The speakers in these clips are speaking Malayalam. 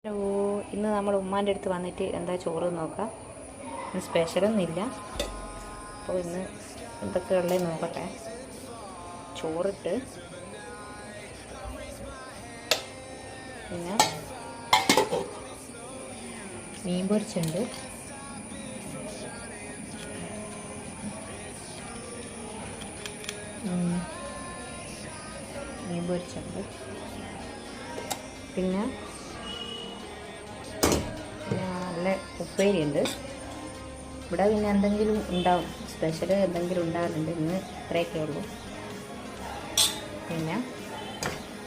ഹലോ, ഇന്ന് നമ്മൾ ഉമ്മാൻ്റെ അടുത്ത് വന്നിട്ട് എന്താ ചോറ് നോക്കാം. ഇന്ന് സ്പെഷ്യലൊന്നുമില്ല. അപ്പോൾ ഇന്ന് എന്തൊക്കെയുള്ളത് നോക്കട്ടെ. ചോറിട്ട് പിന്നെ മീൻ പൊരിച്ചുണ്ട്, പിന്നെ നല്ല ഉപ്പേരിയുണ്ട്. ഇവിടെ പിന്നെ എന്തെങ്കിലും ഉണ്ടാവും, സ്പെഷ്യൽ എന്തെങ്കിലും ഉണ്ടാകുന്നുണ്ട്. ഇന്ന് ഇത്രയൊക്കെ ഉള്ളൂ. പിന്നെ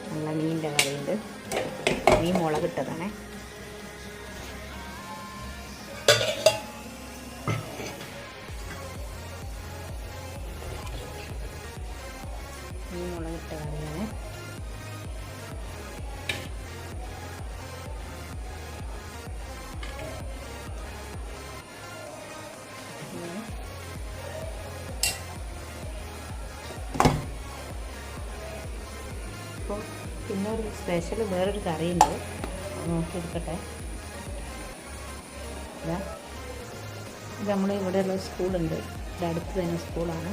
നല്ല മീനിൻ്റെ കറിയുണ്ട്. മീൻ മുളകിട്ടതാണേ. മീൻ മുളകിട്ട കറിയാണ്. അപ്പോൾ പിന്നെ ഒരു സ്പെഷ്യൽ വേറൊരു കറിയുണ്ട്, നോക്കിയെടുക്കട്ടെ. ഇത് നമ്മൾ ഇവിടെയുള്ള സ്കൂളുണ്ട്, ഇവിടെ അടുത്ത് തന്നെ സ്കൂളാണ്.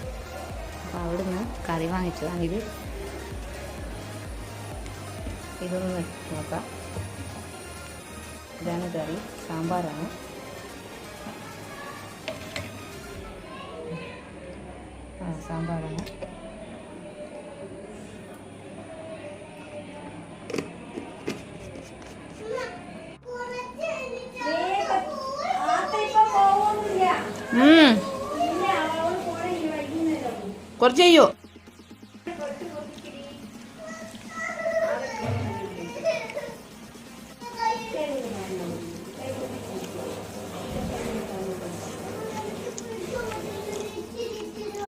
അപ്പോൾ അവിടെ നിന്ന് കറി വാങ്ങിച്ചതാണ്. ഇതൊന്ന് നോക്കാം. ഇതാണ് കറി, സാമ്പാറാണ്. സാമ്പാറാണ്. കുറച്ച് ചെയ്യോ.